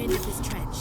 end of this trench.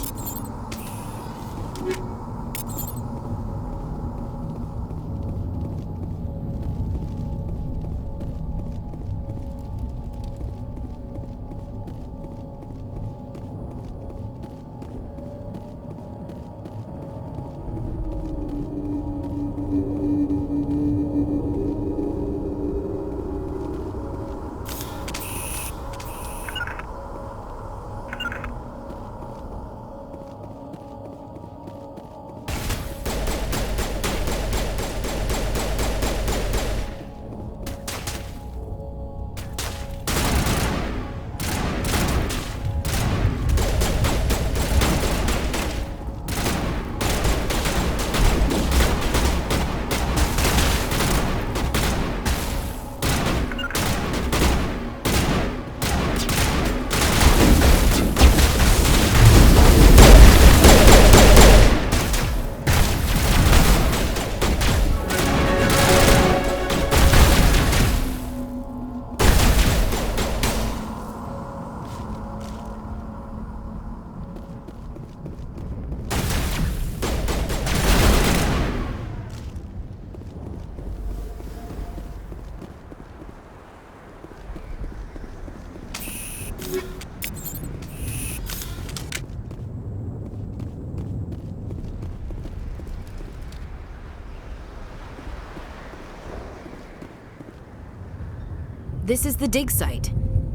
This is the dig site.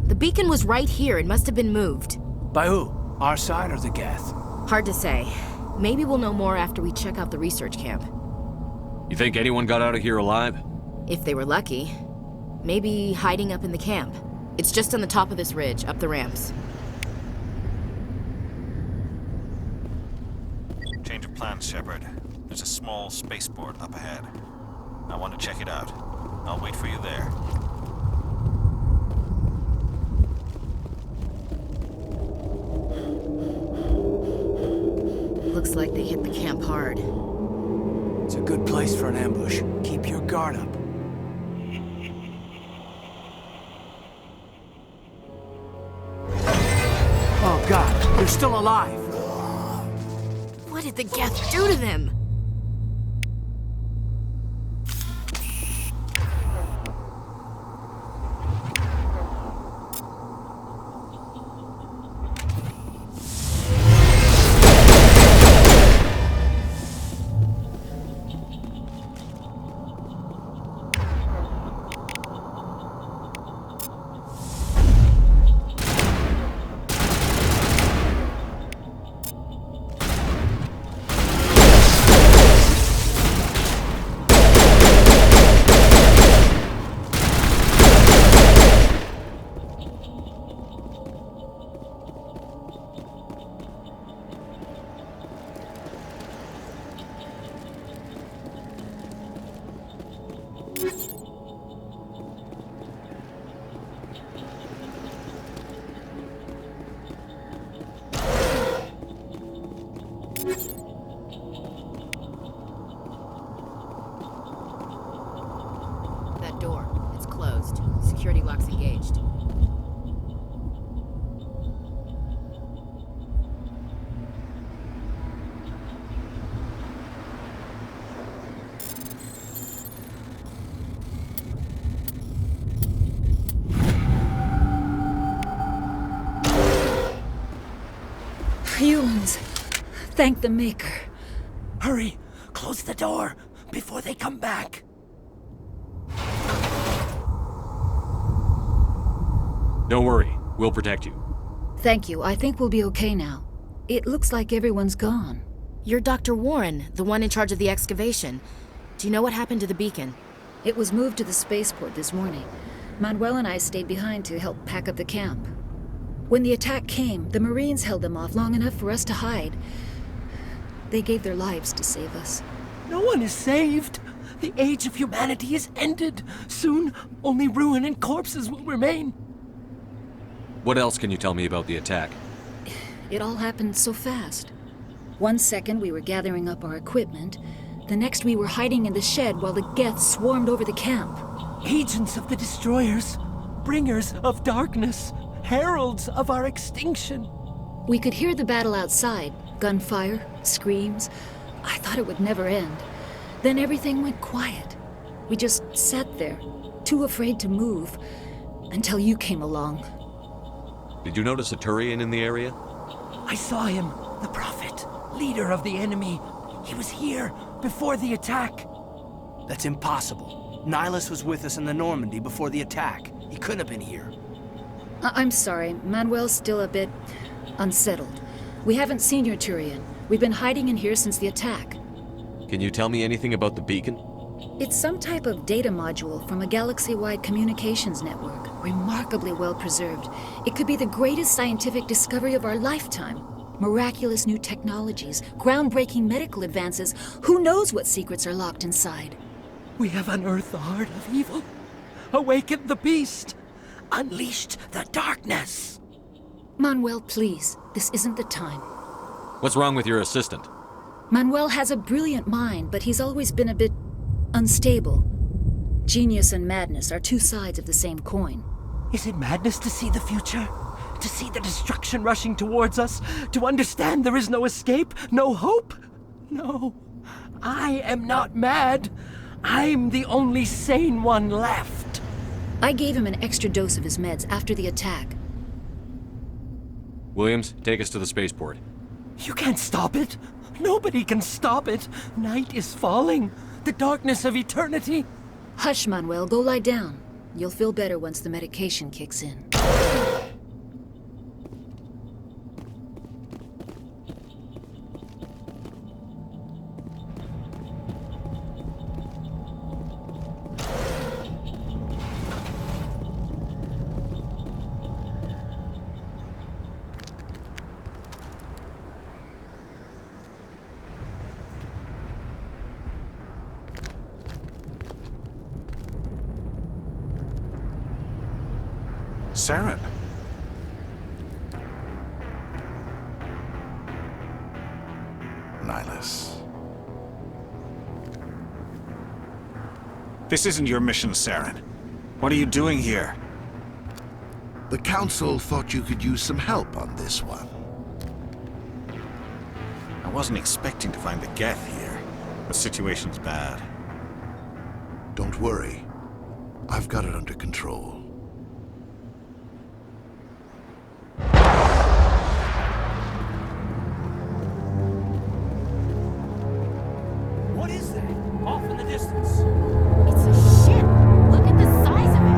The beacon was right here. It must have been moved. By who? Our side or the Geth? Hard to say. Maybe we'll know more after we check out the research camp. You think anyone got out of here alive? If they were lucky. Maybe hiding up in the camp. It's just on the top of this ridge, up the ramps. Change of plans, Shepard. There's a small spaceport up ahead. I want to check it out. I'll wait for you there. Looks like they hit the camp hard. It's a good place for an ambush. Keep your guard up. Oh God, they're still alive! What did the Geth do to them? That door, it's closed. Security lock's engaged. Humans. Thank the Maker. Hurry! Close the door before they come back! Don't worry, we'll protect you. Thank you. I think we'll be okay now. It looks like everyone's gone. You're Dr. Warren, the one in charge of the excavation. Do you know what happened to the beacon? It was moved to the spaceport this morning. Manuel and I stayed behind to help pack up the camp. When the attack came, the Marines held them off long enough for us to hide. They gave their lives to save us. No one is saved! The age of humanity is ended! Soon, only ruin and corpses will remain! What else can you tell me about the attack? It all happened so fast. 1 second we were gathering up our equipment. The next we were hiding in the shed while the Geth swarmed over the camp. Agents of the Destroyers, bringers of darkness, heralds of our extinction. We could hear the battle outside. Gunfire, screams. I thought it would never end. Then everything went quiet. We just sat there, too afraid to move, until you came along. Did you notice a Turian in the area? I saw him, the Prophet, leader of the enemy. He was here before the attack. That's impossible. Nihilus was with us in the Normandy before the attack. He couldn't have been here. I'm sorry, Manuel's still a bit unsettled. We haven't seen your Turian. We've been hiding in here since the attack. Can you tell me anything about the beacon? It's some type of data module from a galaxy-wide communications network, remarkably well preserved. It could be the greatest scientific discovery of our lifetime. Miraculous new technologies, groundbreaking medical advances. Who knows what secrets are locked inside? We have unearthed the heart of evil, awakened the beast, unleashed the darkness. Manuel, please, this isn't the time. What's wrong with your assistant? Manuel has a brilliant mind, but he's always been a bit unstable. Genius and madness are two sides of the same coin. Is it madness to see the future? To see the destruction rushing towards us? To understand there is no escape? No hope? No. I am not mad. I'm the only sane one left. I gave him an extra dose of his meds after the attack. Williams, take us to the spaceport. You can't stop it. Nobody can stop it. Night is falling. The darkness of eternity. Hush, Manuel, go lie down. You'll feel better once the medication kicks in. Saren. Nihilus. This isn't your mission, Saren. What are you doing here? The Council thought you could use some help on this one. I wasn't expecting to find the Geth here. The situation's bad. Don't worry. I've got it under control. What is that? Off in the distance. It's a ship! Look at the size of it!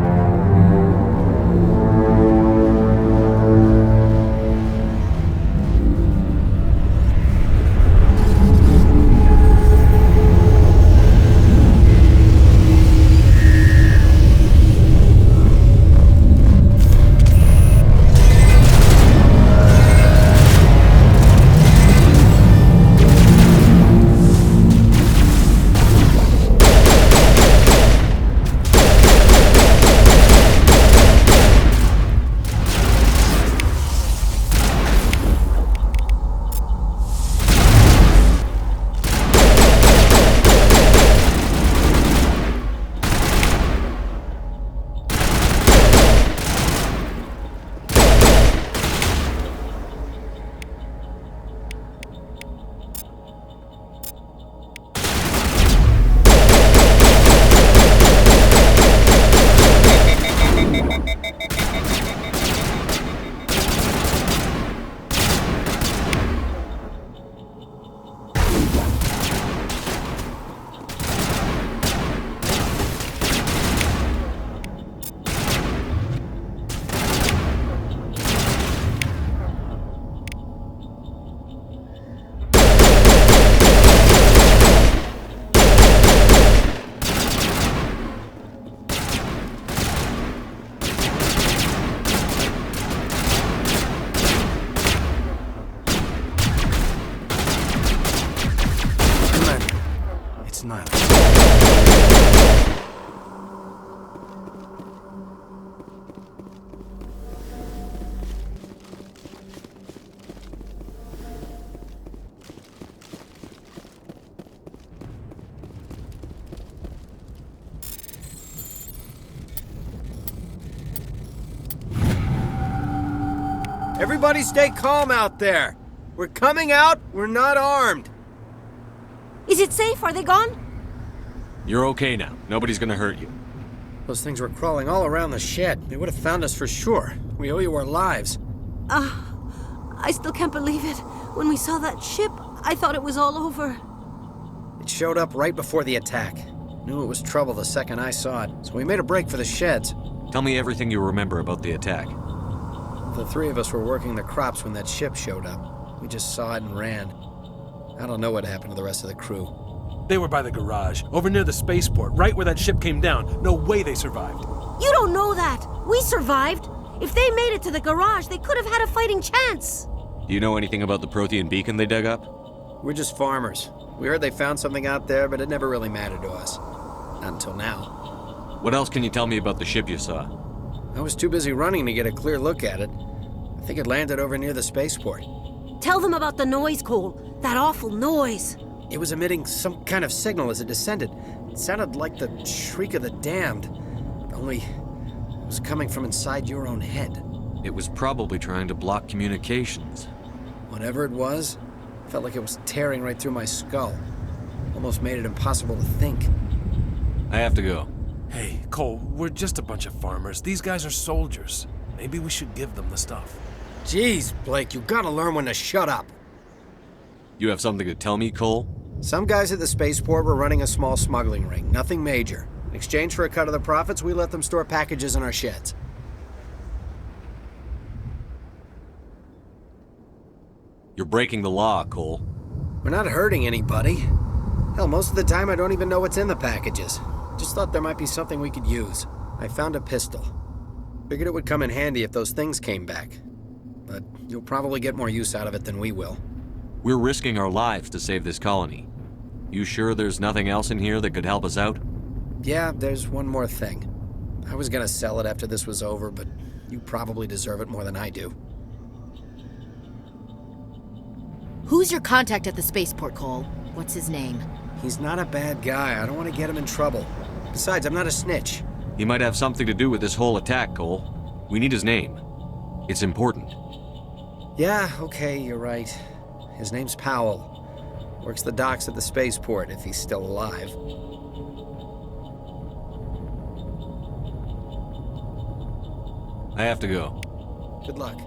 Everybody stay calm out there. We're coming out, we're not armed. Is it safe? Are they gone? You're okay now. Nobody's gonna hurt you. Those things were crawling all around the shed. They would have found us for sure. We owe you our lives. I still can't believe it. When we saw that ship, I thought it was all over. It showed up right before the attack. Knew it was trouble the second I saw it, so we made a break for the sheds. Tell me everything you remember about the attack. The three of us were working the crops when that ship showed up. We just saw it and ran. I don't know what happened to the rest of the crew. They were by the garage, over near the spaceport, right where that ship came down. No way they survived. You don't know that. We survived. If they made it to the garage, they could have had a fighting chance. Do you know anything about the Prothean beacon they dug up? We're just farmers. We heard they found something out there, but it never really mattered to us. Not until now. What else can you tell me about the ship you saw? I was too busy running to get a clear look at it. I think it landed over near the spaceport. Tell them about the noise, Cole. That awful noise. It was emitting some kind of signal as it descended. It sounded like the shriek of the damned. Only it was coming from inside your own head. It was probably trying to block communications. Whatever it was, felt like it was tearing right through my skull. Almost made it impossible to think. I have to go. Hey, Cole, we're just a bunch of farmers. These guys are soldiers. Maybe we should give them the stuff. Jeez, Blake, you gotta learn when to shut up. You have something to tell me, Cole? Some guys at the spaceport were running a small smuggling ring, nothing major. In exchange for a cut of the profits, we let them store packages in our sheds. You're breaking the law, Cole. We're not hurting anybody. Hell, most of the time I don't even know what's in the packages. Just thought there might be something we could use. I found a pistol. Figured it would come in handy if those things came back. But you'll probably get more use out of it than we will. We're risking our lives to save this colony. You sure there's nothing else in here that could help us out? Yeah, there's one more thing. I was gonna sell it after this was over, but you probably deserve it more than I do. Who's your contact at the spaceport, Cole? What's his name? He's not a bad guy. I don't want to get him in trouble. Besides, I'm not a snitch. He might have something to do with this whole attack, Cole. We need his name. It's important. Yeah, okay, you're right. His name's Powell. Works the docks at the spaceport, if he's still alive. I have to go. Good luck.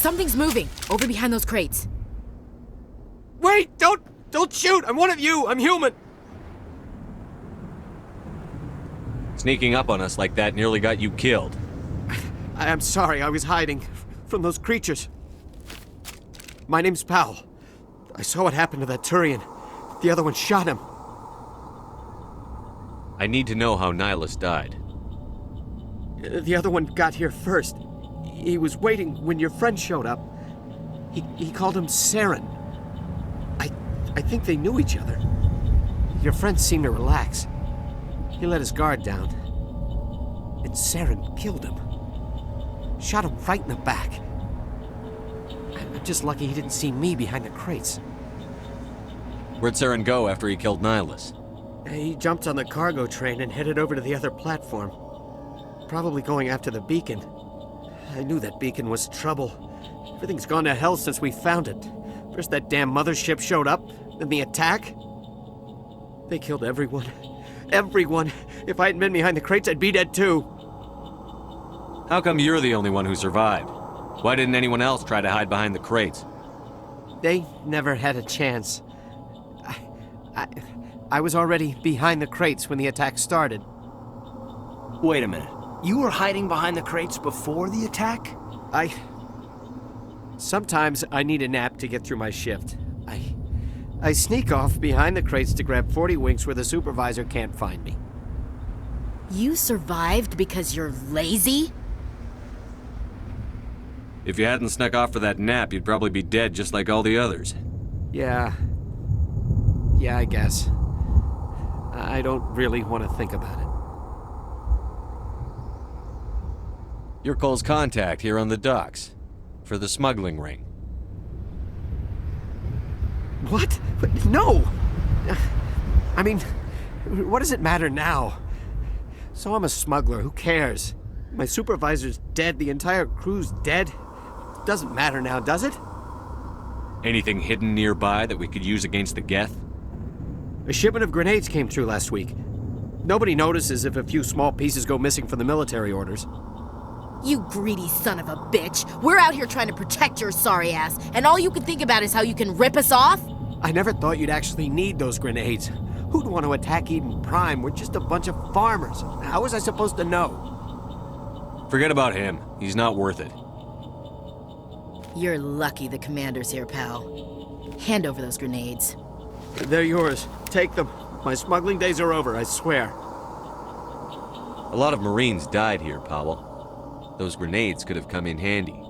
Something's moving over behind those crates. Wait! Don't shoot! I'm one of you! I'm human! Sneaking up on us like that nearly got you killed. I'm sorry, I was hiding from those creatures. My name's Powell. I saw what happened to that Turian. The other one shot him. I need to know how Nihilus died. The other one got here first. He was waiting when your friend showed up. He called him Saren. I think they knew each other. Your friend seemed to relax. He let his guard down. And Saren killed him. Shot him right in the back. I'm just lucky he didn't see me behind the crates. Where'd Saren go after he killed Nihilus? He jumped on the cargo train and headed over to the other platform. Probably going after the beacon. I knew that beacon was trouble. Everything's gone to hell since we found it. First that damn mothership showed up, then the attack. They killed everyone. Everyone. If I hadn't been behind the crates, I'd be dead too. How come you're the only one who survived? Why didn't anyone else try to hide behind the crates? They never had a chance. I was already behind the crates when the attack started. Wait a minute. You were hiding behind the crates before the attack? Sometimes I need a nap to get through my shift. I sneak off behind the crates to grab 40 winks where the supervisor can't find me. You survived because you're lazy? If you hadn't snuck off for that nap, you'd probably be dead just like all the others. Yeah, I guess. I don't really want to think about it. You're Cole's contact here on the docks. For the smuggling ring. What? No! I mean, what does it matter now? So I'm a smuggler, who cares? My supervisor's dead, the entire crew's dead. Doesn't matter now, does it? Anything hidden nearby that we could use against the Geth? A shipment of grenades came through last week. Nobody notices if a few small pieces go missing from the military orders. You greedy son of a bitch. We're out here trying to protect your sorry ass, and all you can think about is how you can rip us off? I never thought you'd actually need those grenades. Who'd want to attack Eden Prime? We're just a bunch of farmers. How was I supposed to know? Forget about him. He's not worth it. You're lucky the commander's here, pal. Hand over those grenades. They're yours. Take them. My smuggling days are over, I swear. A lot of Marines died here, Powell. Those grenades could have come in handy.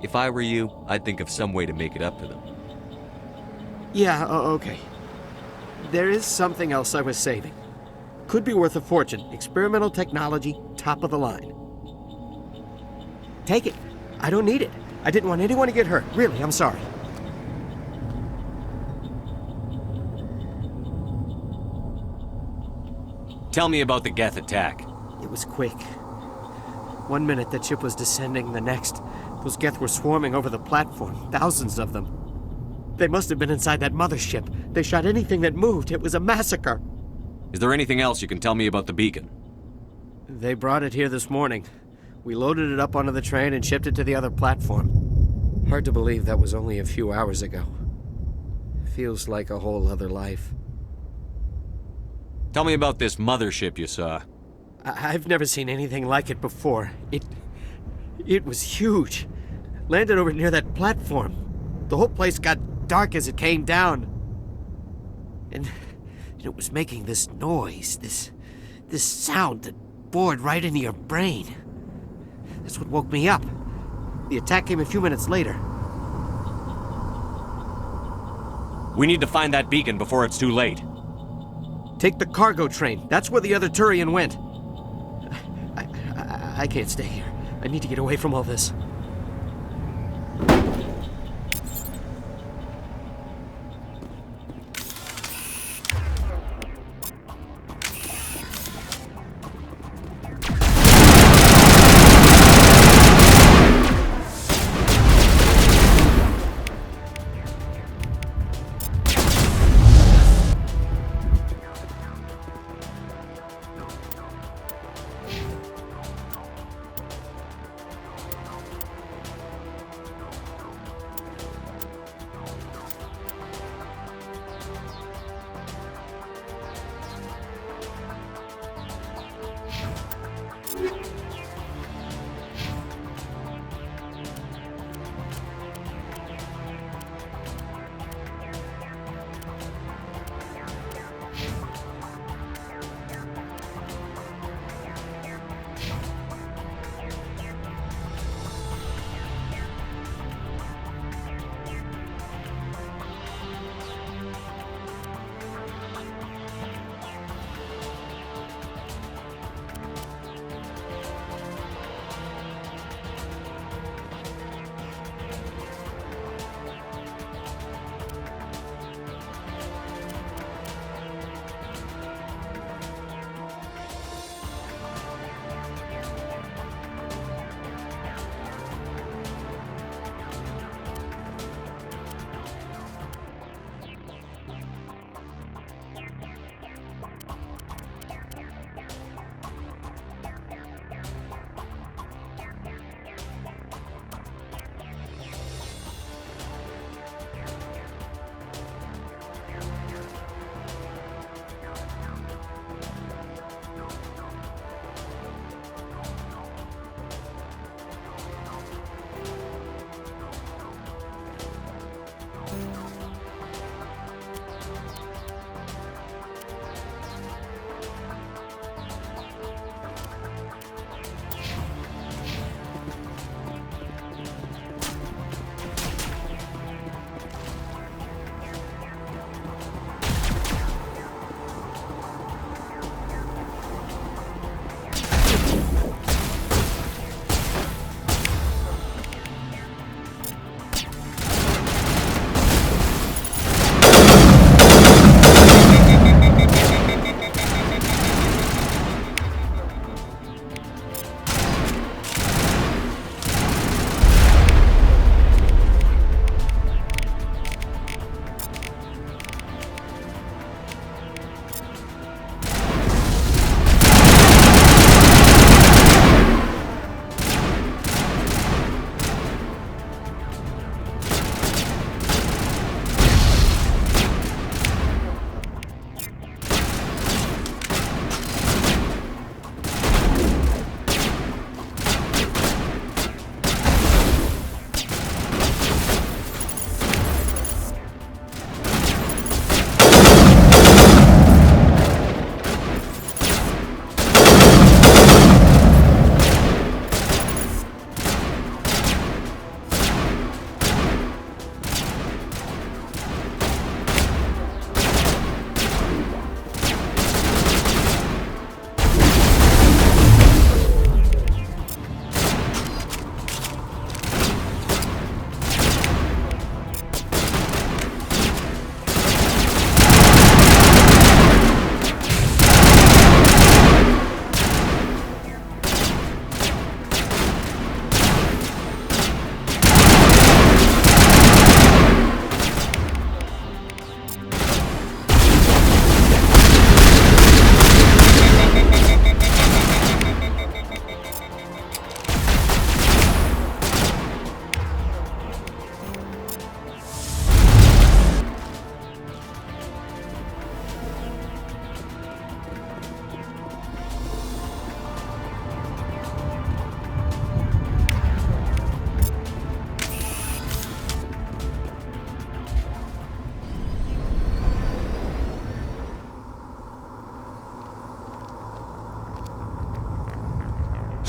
If I were you, I'd think of some way to make it up to them. Yeah, okay. There is something else I was saving. Could be worth a fortune. Experimental technology, top of the line. Take it. I don't need it. I didn't want anyone to get hurt. Really, I'm sorry. Tell me about the Geth attack. It was quick. 1 minute that ship was descending, the next, those Geth were swarming over the platform, thousands of them. They must have been inside that mothership. They shot anything that moved. It was a massacre. Is there anything else you can tell me about the beacon? They brought it here this morning. We loaded it up onto the train and shipped it to the other platform. Hard to believe that was only a few hours ago. Feels like a whole other life. Tell me about this mothership you saw. I've never seen anything like it before. It was huge. Landed over near that platform. The whole place got dark as it came down. And it was making this noise, this sound that bored right into your brain. That's what woke me up. The attack came a few minutes later. We need to find that beacon before it's too late. Take the cargo train. That's where the other Turian went. I can't stay here. I need to get away from all this.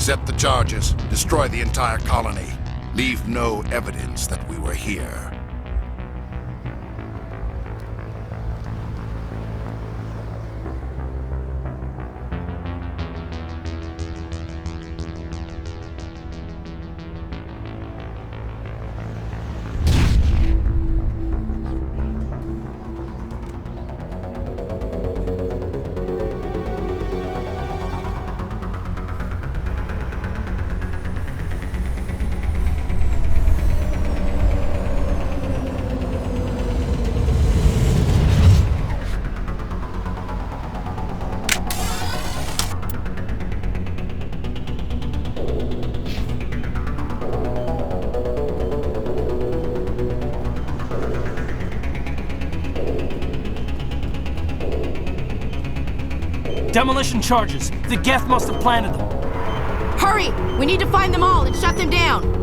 Set the charges. Destroy the entire colony. Leave no evidence that we were here. Demolition charges. The Geth must have planted them. Hurry! We need to find them all and shut them down!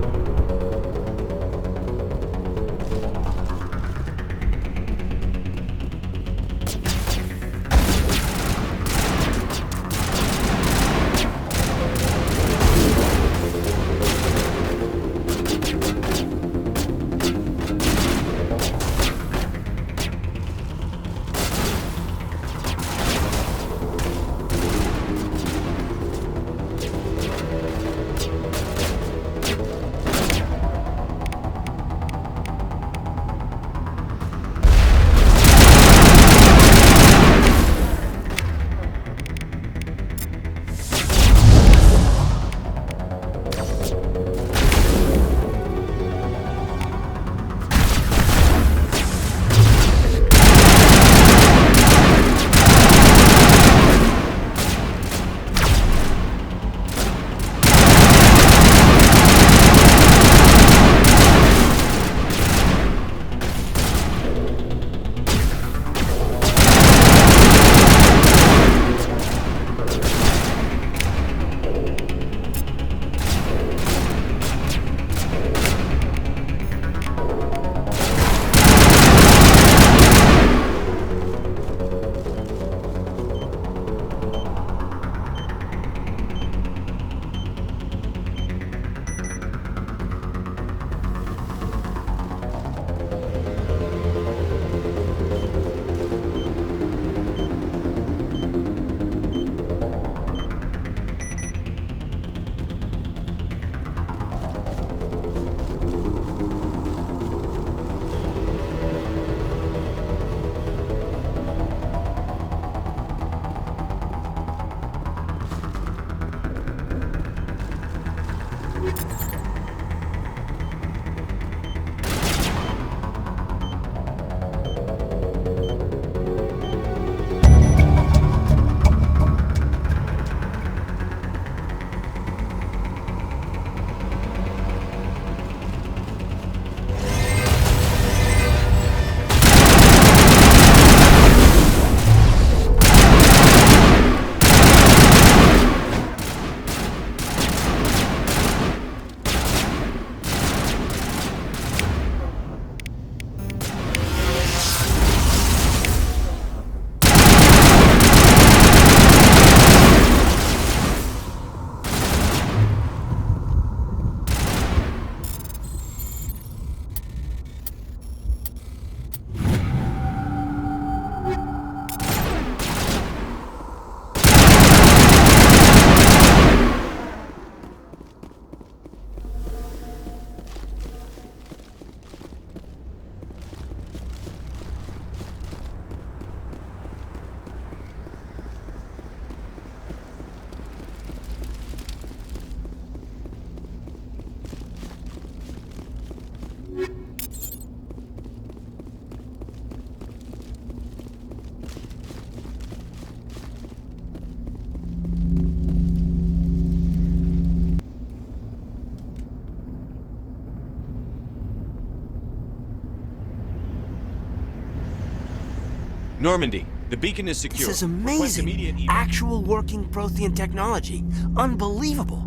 Normandy, the beacon is secure. This is Request amazing. immediate Actual working Prothean technology. Unbelievable.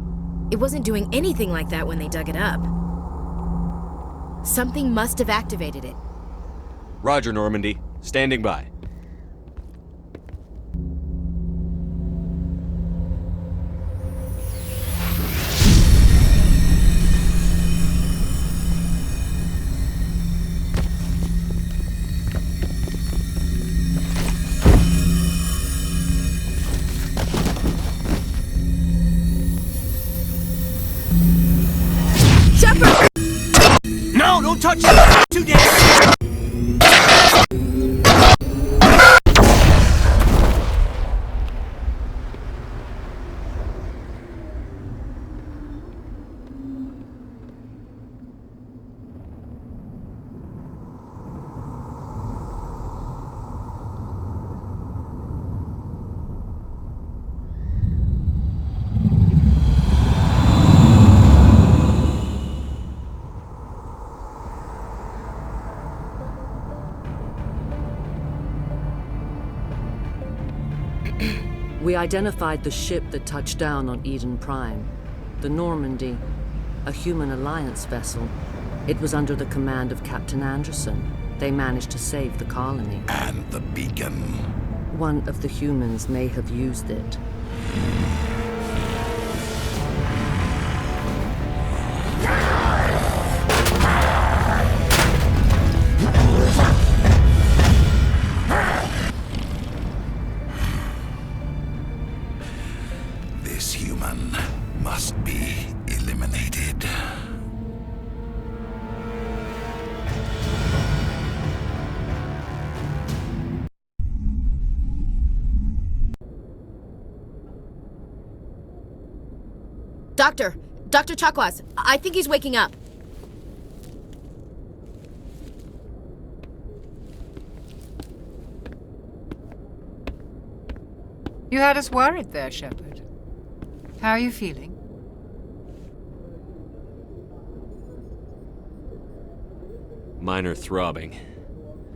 It wasn't doing anything like that when they dug it up. Something must have activated it. Roger, Normandy. Standing by. Don't touch it! Too damn. We identified the ship that touched down on Eden Prime. The Normandy, a human alliance vessel. It was under the command of Captain Anderson. They managed to save the colony. And the beacon. One of the humans may have used it. This human must be eliminated. Dr. Chakwas, I think he's waking up. You had us worried there, Shepard. How are you feeling? Minor throbbing.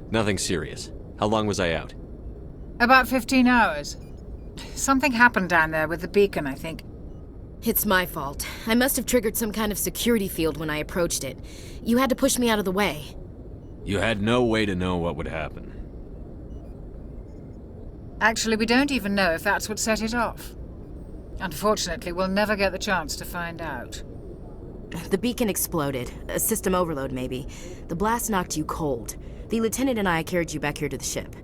Nothing serious. How long was I out? About 15 hours. Something happened down there with the beacon, I think. It's my fault. I must have triggered some kind of security field when I approached it. You had to push me out of the way. You had no way to know what would happen. Actually, we don't even know if that's what set it off. Unfortunately, we'll never get the chance to find out. The beacon exploded. A system overload, maybe. The blast knocked you cold. The lieutenant and I carried you back here to the ship.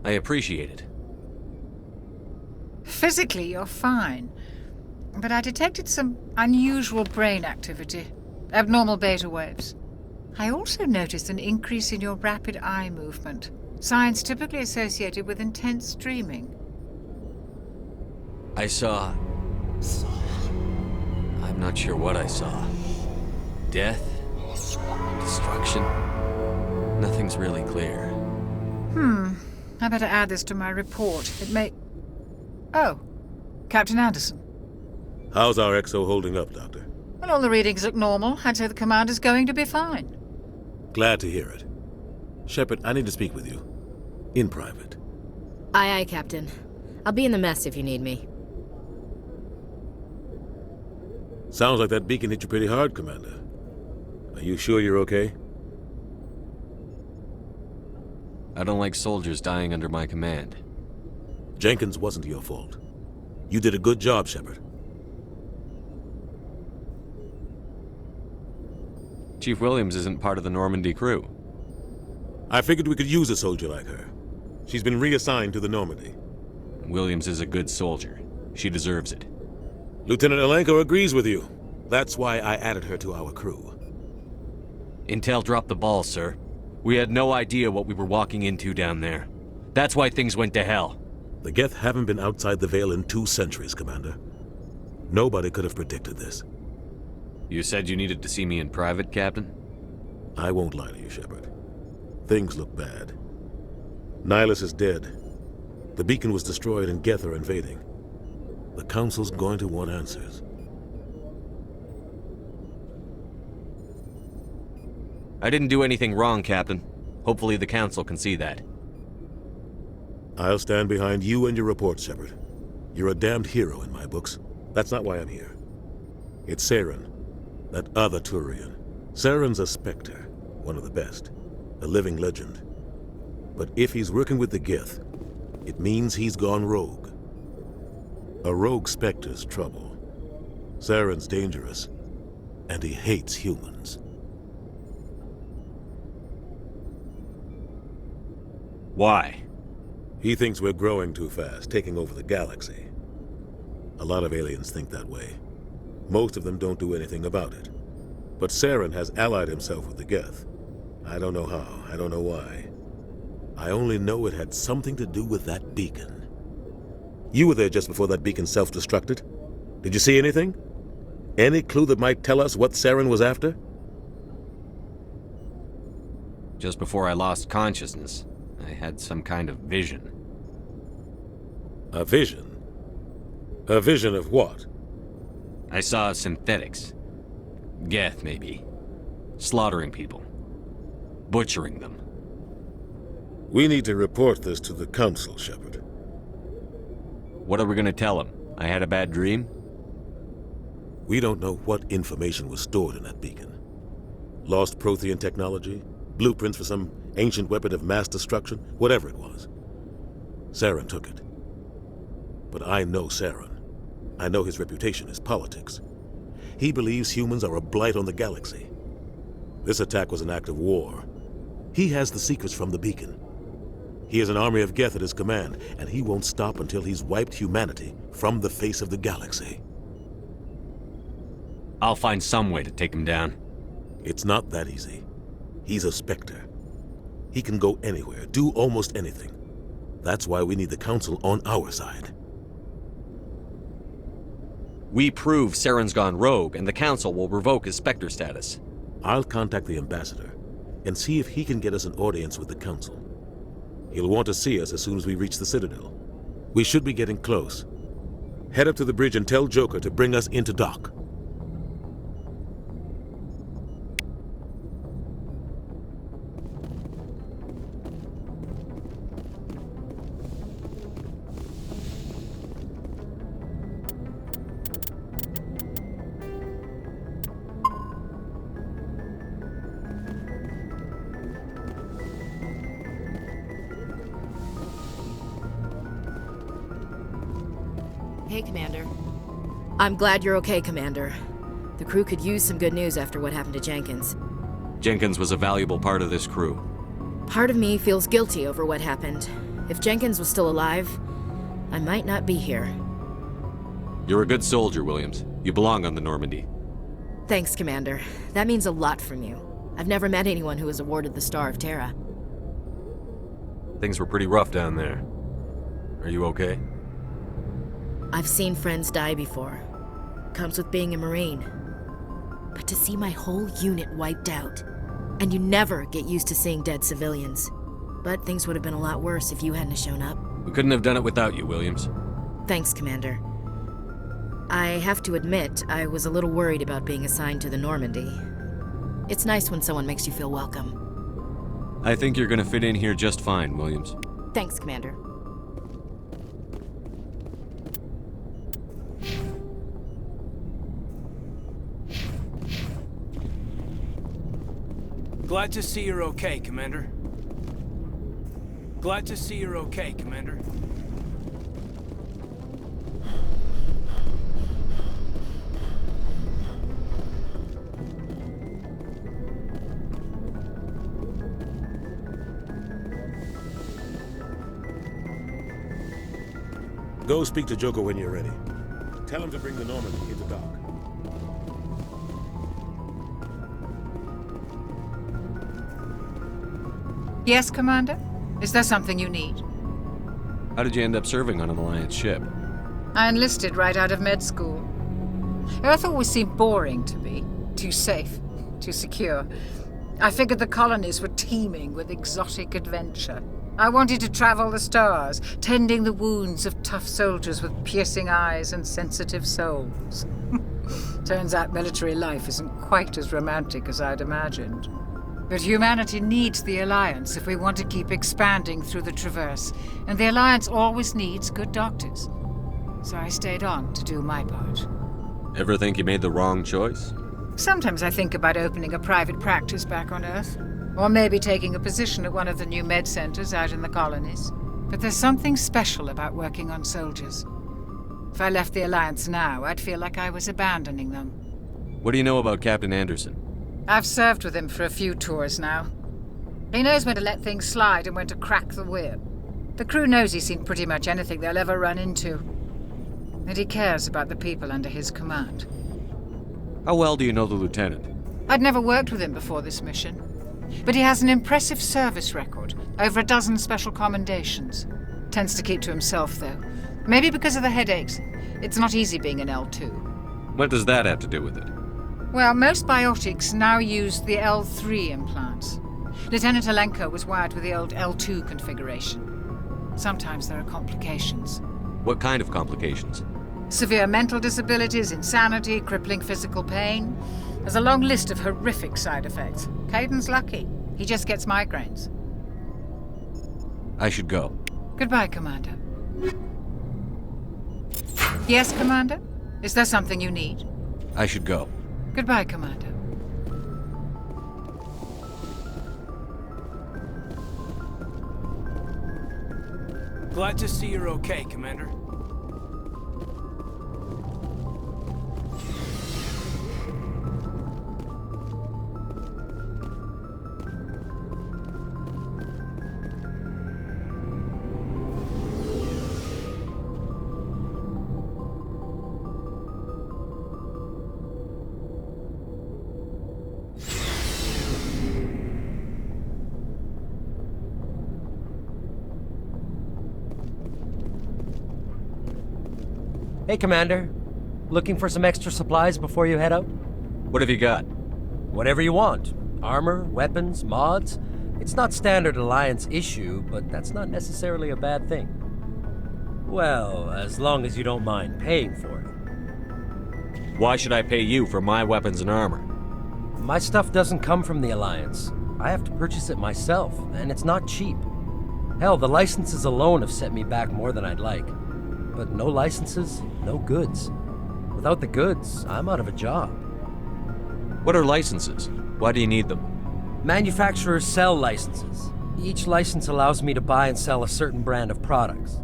I appreciate it. Physically, you're fine. But I detected some unusual brain activity. Abnormal beta waves. I also noticed an increase in your rapid eye movement. Signs typically associated with intense dreaming. I saw... I'm not sure what I saw. Death? Destruction? Nothing's really clear. I better add this to my report. It may... Oh, Captain Anderson. How's our XO holding up, Doctor? Well, all the readings look normal. I'd say the commander's going to be fine. Glad to hear it. Shepard, I need to speak with you. In private. Aye, Captain. I'll be in the mess if you need me. Sounds like that beacon hit you pretty hard, Commander. Are you sure you're okay? I don't like soldiers dying under my command. Jenkins wasn't your fault. You did a good job, Shepard. Chief Williams isn't part of the Normandy crew. I figured we could use a soldier like her. She's been reassigned to the Normandy. Williams is a good soldier. She deserves it. Lieutenant Alenko agrees with you. That's why I added her to our crew. Intel dropped the ball, sir. We had no idea what we were walking into down there. That's why things went to hell. The Geth haven't been outside the Veil in 2 centuries, Commander. Nobody could have predicted this. You said you needed to see me in private, Captain? I won't lie to you, Shepard. Things look bad. Nihilus is dead. The beacon was destroyed and Geth are invading. The Council's going to want answers. I didn't do anything wrong, Captain. Hopefully the Council can see that. I'll stand behind you and your report, Shepard. You're a damned hero in my books. That's not why I'm here. It's Saren, that other Turian. Saren's a Spectre, one of the best. A living legend. But if he's working with the Geth, it means he's gone rogue. A rogue Spectre's trouble. Saren's dangerous, and he hates humans. Why? He thinks we're growing too fast, taking over the galaxy. A lot of aliens think that way. Most of them don't do anything about it. But Saren has allied himself with the Geth. I don't know how, I don't know why. I only know it had something to do with that beacon. You were there just before that beacon self-destructed. Did you see anything? Any clue that might tell us what Saren was after? Just before I lost consciousness, I had some kind of vision. A vision? A vision of what? I saw synthetics. Geth, maybe. Slaughtering people. Butchering them. We need to report this to the Council, Shepard. What are we gonna tell them? I had a bad dream? We don't know what information was stored in that beacon. Lost Prothean technology? Blueprints for some ancient weapon of mass destruction? Whatever it was. Saren took it. But I know Saren. I know his reputation is politics. He believes humans are a blight on the galaxy. This attack was an act of war. He has the secrets from the beacon. He has an army of Geth at his command, and he won't stop until he's wiped humanity from the face of the galaxy. I'll find some way to take him down. It's not that easy. He's a Spectre. He can go anywhere, do almost anything. That's why we need the Council on our side. We prove Saren's gone rogue, and the Council will revoke his Spectre status. I'll contact the Ambassador and see if he can get us an audience with the Council. He'll want to see us as soon as we reach the Citadel. We should be getting close. Head up to the bridge and tell Joker to bring us into dock. Hey, Commander. I'm glad you're okay, Commander. The crew could use some good news after what happened to Jenkins. Jenkins was a valuable part of this crew. Part of me feels guilty over what happened. If Jenkins was still alive, I might not be here. You're a good soldier, Williams. You belong on the Normandy. Thanks, Commander. That means a lot from you. I've never met anyone who was awarded the Star of Terra. Things were pretty rough down there. Are you okay? I've seen friends die before. Comes with being a Marine. But to see my whole unit wiped out, and you never get used to seeing dead civilians. But things would have been a lot worse if you hadn't shown up. We couldn't have done it without you, Williams. Thanks, Commander. I have to admit, I was a little worried about being assigned to the Normandy. It's nice when someone makes you feel welcome. I think you're gonna fit in here just fine, Williams. Thanks, Commander. Glad to see you're okay, Commander. Glad to see you're okay, Commander. Go speak to Joker when you're ready. Tell him to bring the Normandy into dock. Yes, Commander? Is there something you need? How did you end up serving on an Alliance ship? I enlisted right out of med school. Earth always seemed boring to me. Too safe, too secure. I figured the colonies were teeming with exotic adventure. I wanted to travel the stars, tending the wounds of tough soldiers with piercing eyes and sensitive souls. Turns out military life isn't quite as romantic as I'd imagined. But humanity needs the Alliance if we want to keep expanding through the Traverse, and the Alliance always needs good doctors. So I stayed on to do my part. Ever think you made the wrong choice? Sometimes I think about opening a private practice back on Earth, or maybe taking a position at one of the new med centers out in the colonies. But there's something special about working on soldiers. If I left the Alliance now, I'd feel like I was abandoning them. What do you know about Captain Anderson? I've served with him for a few tours now. He knows when to let things slide and when to crack the whip. The crew knows he's seen pretty much anything they'll ever run into. And he cares about the people under his command. How well do you know the lieutenant? I'd never worked with him before this mission, but he has an impressive service record, over a dozen special commendations. Tends to keep to himself, though. Maybe because of the headaches. It's not easy being an L2. What does that have to do with it? Well, most biotics now use the L3 implants. Lieutenant Alenko was wired with the old L2 configuration. Sometimes there are complications. What kind of complications? Severe mental disabilities, insanity, crippling physical pain. There's a long list of horrific side effects. Caden's lucky. He just gets migraines. I should go. Goodbye, Commander. Yes, Commander? Is there something you need? I should go. Goodbye, Commander. Glad to see you're okay, Commander. Hey, Commander. Looking for some extra supplies before you head out? What have you got? Whatever you want. Armor, weapons, mods. It's not standard Alliance issue, but that's not necessarily a bad thing. Well, as long as you don't mind paying for it. Why should I pay you for my weapons and armor? My stuff doesn't come from the Alliance. I have to purchase it myself, and it's not cheap. Hell, the licenses alone have set me back more than I'd like. But no licenses, no goods. Without the goods, I'm out of a job. What are licenses? Why do you need them? Manufacturers sell licenses. Each license allows me to buy and sell a certain brand of products.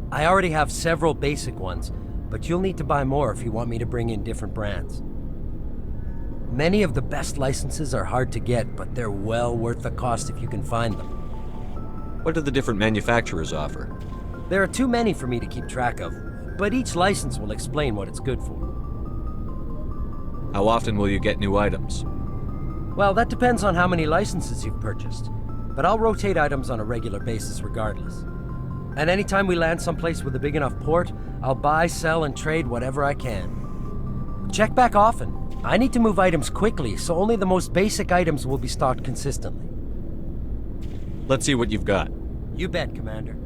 I already have several basic ones, but you'll need to buy more if you want me to bring in different brands. Many of the best licenses are hard to get, but they're well worth the cost if you can find them. What do the different manufacturers offer? There are too many for me to keep track of, but each license will explain what it's good for. How often will you get new items? Well, that depends on how many licenses you've purchased, but I'll rotate items on a regular basis regardless. And anytime we land someplace with a big enough port, I'll buy, sell, and trade whatever I can. Check back often. I need to move items quickly, so only the most basic items will be stocked consistently. Let's see what you've got. You bet, Commander.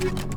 you